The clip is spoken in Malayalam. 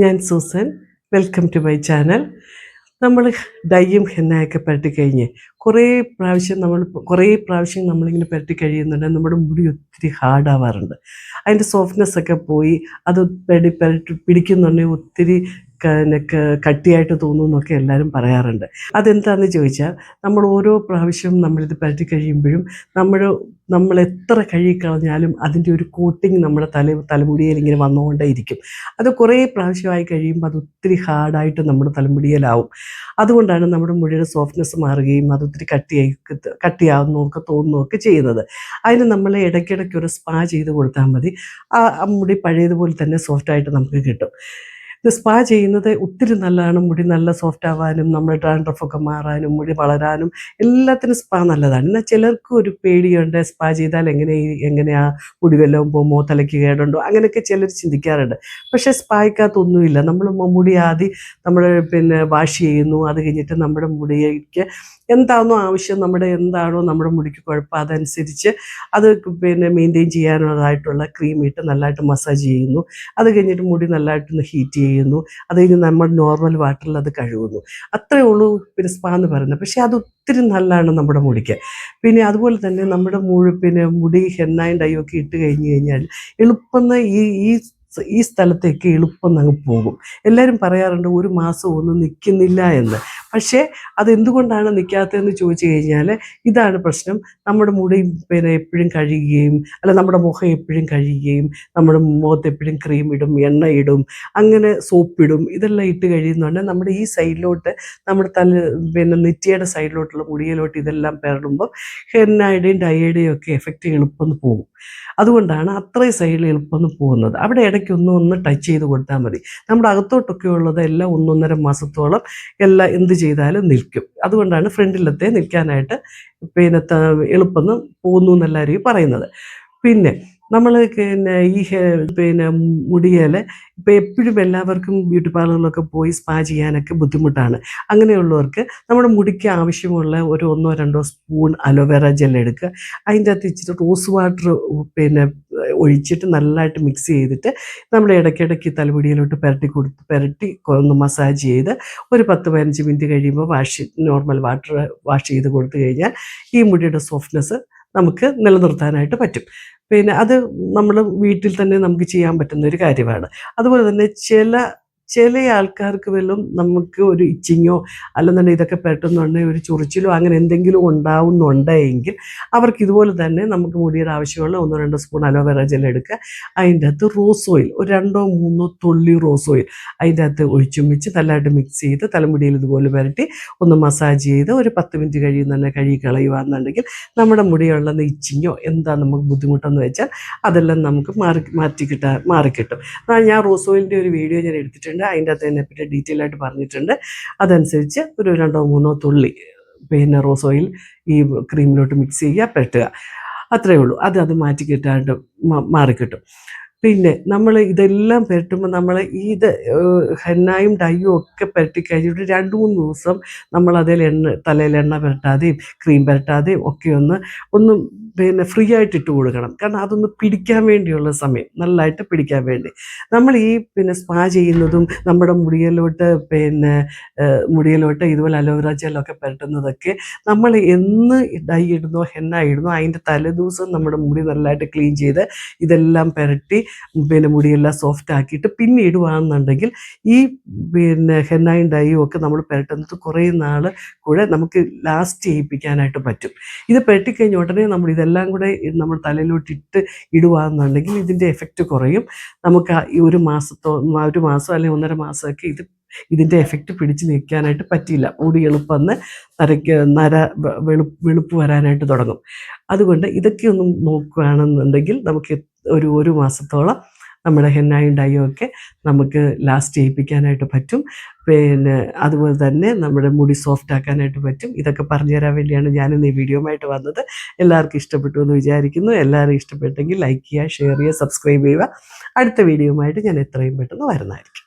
ഞാൻ Susan. Welcome to my channel. നമ്മൾ ഡൈയും ഹെന്നയൊക്കെ പുരട്ടി കഴിഞ്ഞ് കുറേ പ്രാവശ്യം നമ്മളിങ്ങനെ പുരട്ടി കഴിയുന്നുണ്ടെങ്കിൽ നമ്മുടെ മുടി ഒത്തിരി ഹാർഡാവാറുണ്ട്. അതിൻ്റെ സോഫ്റ്റ്നെസ്സൊക്കെ പോയി അത് പുരട്ടി പിടിക്കുന്നുണ്ടെങ്കിൽ ഒത്തിരി കട്ടിയായിട്ട് തോന്നുമെന്നൊക്കെ എല്ലാവരും പറയാറുണ്ട്. അതെന്താണെന്ന് ചോദിച്ചാൽ നമ്മൾ ഓരോ പ്രാവശ്യവും നമ്മളിത് പുരട്ടി കഴിയുമ്പോഴും നമ്മൾ എത്ര കഴുകിക്കളഞ്ഞാലും അതിൻ്റെ ഒരു കോട്ടിങ് നമ്മുടെ തലമുടിയിൽ ഇങ്ങനെ വന്നുകൊണ്ടേയിരിക്കും. അത് കുറേ പ്രാവശ്യമായി കഴിയുമ്പോൾ അത് ഒത്തിരി ഹാർഡായിട്ട് നമ്മുടെ തലമുടിയിലാവും. അതുകൊണ്ടാണ് നമ്മുടെ മുടിയുടെ സോഫ്റ്റ്നെസ് മാറുകയും അത് ഒത്തിരി കട്ടിയാവുന്നതൊക്കെ തോന്നുകയൊക്കെ ചെയ്യുന്നത്. അതിന് നമ്മൾ ഇടയ്ക്കിടയ്ക്ക് ഒരു സ്പാ ചെയ്ത് കൊടുത്താൽ മതി. ആ മുടി പഴയതുപോലെ തന്നെ സോഫ്റ്റായിട്ട് നമുക്ക് കിട്ടും. ഇത് സ്പാ ചെയ്യുന്നത് ഒത്തിരി നല്ലതാണ്. മുടി നല്ല സോഫ്റ്റ് ആവാനും നമ്മുടെ ഡാൻഡ്രഫൊക്കെ മാറാനും മുടി വളരാനും എല്ലാത്തിനും സ്പാ നല്ലതാണ്. എന്നാൽ ചിലർക്ക് ഒരു പേടിയുണ്ട്, സ്പാ ചെയ്താൽ എങ്ങനെയാ മുടി വല്ലതും പോകുമോ, തലയ്ക്ക് കേടുണ്ടോ, അങ്ങനെയൊക്കെ ചിലർ ചിന്തിക്കാറുണ്ട്. പക്ഷേ സ്പായ്ക്കകത്തൊന്നുമില്ല. നമ്മൾ മുടി ആദ്യം നമ്മൾ വാഷ് ചെയ്യുന്നു. അത് കഴിഞ്ഞിട്ട് നമ്മുടെ മുടിക്ക് എന്താണോ ആവശ്യം, എന്താണോ നമ്മുടെ മുടിക്ക് കുഴപ്പം, അതനുസരിച്ച് അത് മെയിൻറ്റെയിൻ ചെയ്യാനുള്ളതായിട്ടുള്ള ക്രീം ഇട്ട് നല്ലതായിട്ട് മസാജ് ചെയ്യുന്നു. അത് കഴിഞ്ഞിട്ട് മുടി നല്ലതായിട്ടൊന്ന് ഹീറ്റ് ചെയ്യുന്നു. അത് കഴിഞ്ഞ് നമ്മൾ നോർമൽ വാട്ടറിൽ അത് കഴുകുന്നു. അത്രയേ ഉള്ളൂ സ്പാ എന്ന് പറയുന്നത്. പക്ഷേ അത് ഒത്തിരി നല്ലതാണ് നമ്മുടെ മുടിക്ക്. അതുപോലെ തന്നെ നമ്മുടെ മുടി ഹെന്നയും ഡൈയും ഒക്കെ ഇട്ട് കഴിഞ്ഞ് കഴിഞ്ഞാൽ എളുപ്പം ഈ സ്ഥലത്തേക്ക് എളുപ്പം അങ്ങ് പോകും. എല്ലാവരും പറയാറുണ്ട് ഒരു മാസം ഒന്നും നിൽക്കുന്നില്ല എന്ന്. പക്ഷേ അതെന്തുകൊണ്ടാണ് നിൽക്കാത്തതെന്ന് ചോദിച്ചു കഴിഞ്ഞാൽ ഇതാണ് പ്രശ്നം. നമ്മുടെ മുടി എപ്പോഴും കഴുകുകയും നമ്മുടെ മുഖം എപ്പോഴും കഴുകുകയും നമ്മുടെ മുഖത്ത് എപ്പോഴും ക്രീം ഇടും, എണ്ണ ഇടും, അങ്ങനെ സോപ്പിടും, ഇതെല്ലാം ഇട്ട് കഴിയുന്നുണ്ട് നമ്മുടെ ഈ സൈഡിലോട്ട് നമ്മുടെ നെറ്റിയുടെ സൈഡിലോട്ടുള്ള മുടിയിലോട്ട് ഇതെല്ലാം പെരടുമ്പോൾ ഹെന്നയുടെയും ഡൈയുടെയും ഒക്കെ എഫക്റ്റ് എളുപ്പം പോകും. അതുകൊണ്ടാണ് അത്രയും സൈഡിൽ എളുപ്പം പോകുന്നത്. അവിടെ ഇടയ്ക്കൊന്ന് ടച്ച് ചെയ്ത് കൊടുത്താൽ മതി. നമ്മുടെ അകത്തോട്ടൊക്കെ ഉള്ളത് എല്ലാം 1.5 മാസത്തോളം എല്ലാം എന്ത് ചെയ്താലും നിൽക്കും. അതുകൊണ്ടാണ് ഫ്രണ്ടിലത്തെ നിൽക്കാനായിട്ട് എളുപ്പം പോകുന്നു എന്നെല്ലാവരും പറയുന്നത്. നമ്മൾ ഈ മുടിയിൽ എപ്പോഴും എല്ലാവർക്കും ബ്യൂട്ടി പാർലറിലൊക്കെ പോയി സ്പാ ചെയ്യാനൊക്കെ ബുദ്ധിമുട്ടാണ്. അങ്ങനെയുള്ളവർക്ക് നമ്മുടെ മുടിക്ക് ആവശ്യമുള്ള ഒരു 1-2 സ്പൂൺ അലോവേറ ജെൽ എടുക്കുക. അതിൻ്റെ അകത്ത് ഇച്ചിരി റോസ് വാട്ടർ ഒഴിച്ചിട്ട് നല്ലതായിട്ട് മിക്സ് ചെയ്തിട്ട് നമ്മൾ ഇടയ്ക്കിടയ്ക്ക് തലമുടിയിലോട്ട് പുരട്ടി ഒന്ന് മസാജ് ചെയ്ത് ഒരു 10-15 മിനിറ്റ് കഴിയുമ്പോൾ നോർമൽ വാട്ടർ വാഷ് ചെയ്ത് കൊടുത്തു കഴിഞ്ഞാൽ ഈ മുടിയുടെ സോഫ്റ്റ്നെസ് നമുക്ക് നിലനിർത്താനായിട്ട് പറ്റും. അത് നമ്മൾ വീട്ടിൽ തന്നെ നമുക്ക് ചെയ്യാൻ പറ്റുന്ന ഒരു കാര്യമാണ്. അതുപോലെ തന്നെ ചില ആൾക്കാർക്ക് നമുക്ക് ഒരു ഇച്ചിങ്ങോ അല്ലെന്നുണ്ടെങ്കിൽ ഇതൊക്കെ പെട്ടെന്നുണ്ടെങ്കിൽ ഒരു ചൊറിച്ചിലോ അങ്ങനെ എന്തെങ്കിലും ഉണ്ടാവുന്നുണ്ടെങ്കിൽ അവർക്ക് ഇതുപോലെ തന്നെ നമുക്ക് മുടിയുടെ ആവശ്യമുള്ള 1-2 സ്പൂൺ അലോവേറ ജെൽ എടുക്കുക. അതിൻ്റെ അകത്ത് റോസ് ഓയിൽ ഒരു 2-3 തുള്ളി റോസ് ഓയിൽ അതിൻ്റെ അകത്ത് ഒഴിച്ചും വെച്ച് നല്ലതായിട്ട് മിക്സ് ചെയ്ത് തലമുടിയിൽ ഇതുപോലെ പുരട്ടി ഒന്ന് മസാജ് ചെയ്ത് ഒരു 10 മിനിറ്റ് കഴിയുന്ന കഴുകി കളയുകയാണെന്നുണ്ടെങ്കിൽ നമ്മുടെ മുടിയുള്ള ഇച്ചിങ്ങോ എന്താ നമുക്ക് ബുദ്ധിമുട്ടെന്ന് വെച്ചാൽ അതെല്ലാം നമുക്ക് മാറിക്കിട്ടും. ഞാൻ റോസ് ഓയിലിൻ്റെ ഒരു വീഡിയോ ഞാൻ എടുത്തിട്ടുണ്ട്. അതിൻ്റെ അകത്ത് അതിനെപ്പറ്റി ഡീറ്റെയിൽ ആയിട്ട് പറഞ്ഞിട്ടുണ്ട്. അതനുസരിച്ച് ഒരു 2-3 തുള്ളി റോസ് ഓയിൽ ഈ ക്രീമിലോട്ട് മിക്സ് ചെയ്യുക, പുരട്ടുക. അത്രയേ ഉള്ളൂ. അത് മാറ്റിക്കിട്ടാണ്ട് മാറിക്കിട്ടും. നമ്മൾ ഇതെല്ലാം പുരട്ടുമ്പോൾ നമ്മൾ ഹെന്നയും ഡൈയും ഒക്കെ പുരട്ടി കഴിഞ്ഞിട്ട് 2-3 ദിവസം നമ്മൾ അതിൽ തലയിൽ എണ്ണ പുരട്ടാതെയും ക്രീം പുരട്ടാതെയും ഒക്കെ ഒന്ന് ഫ്രീ ആയിട്ട് ഇട്ട് കൊടുക്കണം. കാരണം അതൊന്ന് പിടിക്കാൻ വേണ്ടിയുള്ള സമയം, നല്ലതായിട്ട് പിടിക്കാൻ വേണ്ടി. നമ്മൾ ഈ സ്പാ ചെയ്യുന്നതും നമ്മുടെ മുടിയിലോട്ട് ഇതുപോലെ അലോവേറ ജെല്ലൊക്കെ പുരട്ടുന്നതൊക്കെ നമ്മൾ എന്ന് ഡൈ ഇടുന്നോ ഹെന്ന ഇടുന്നോ അതിൻ്റെ തലേദിവസം നമ്മുടെ മുടി നല്ലതായിട്ട് ക്ലീൻ ചെയ്ത് ഇതെല്ലാം പുരട്ടി മുടിയെല്ലാം സോഫ്റ്റ് ആക്കിയിട്ട് പിന്നെ ഇടുകയാണെന്നുണ്ടെങ്കിൽ ഈ ഹെന്നയും ഡൈയും ഒക്കെ നമ്മൾ പുരട്ടുന്നത് കുറേ നാൾ കൂടെ നമുക്ക് ലാസ്റ്റ് ചെയ്യിപ്പിക്കാനായിട്ട് പറ്റും. ഇത് പുരട്ടിക്കഴിഞ്ഞ ഉടനെ നമ്മൾ ഇതെല്ലാം കൂടെ നമ്മൾ തലയിലോട്ടിട്ട് ഇടുകയാണെന്നുണ്ടെങ്കിൽ ഇതിൻ്റെ എഫക്റ്റ് കുറയും. നമുക്ക് ഈ ഒരു മാസം അല്ലെങ്കിൽ 1.5 മാസമൊക്കെ ഇതിൻ്റെ എഫക്റ്റ് പിടിച്ച് നിൽക്കാനായിട്ട് പറ്റില്ല. മുടി എളുപ്പം വെളുപ്പ് വരാനായിട്ട് തുടങ്ങും. അതുകൊണ്ട് ഇതൊക്കെ ഒന്ന് നോക്കുകയാണെന്നുണ്ടെങ്കിൽ നമുക്ക് ഒരു മാസത്തോളം നമ്മുടെ ഹെന്നയും ഡൈയും ഒക്കെ നമുക്ക് ലാസ്റ്റ് ചെയ്യിപ്പിക്കാനായിട്ട് പറ്റും. അതുപോലെ തന്നെ നമ്മുടെ മുടി സോഫ്റ്റ് ആക്കാനായിട്ട് പറ്റും. ഇതൊക്കെ പറഞ്ഞു തരാൻ വേണ്ടിയാണ് ഞാനിന്ന് ഈ വീഡിയോയുമായിട്ട് വന്നത്. എല്ലാവർക്കും ഇഷ്ടപ്പെട്ടു എന്ന് വിചാരിക്കുന്നു. എല്ലാവരും ഇഷ്ടപ്പെട്ടെങ്കിൽ ലൈക്ക് ചെയ്യുക, ഷെയർ ചെയ്യുക, സബ്സ്ക്രൈബ് ചെയ്യുക. അടുത്ത വീഡിയോയുമായിട്ട് ഞാൻ എത്രയും പെട്ടെന്ന് വരുന്നതായിരിക്കും.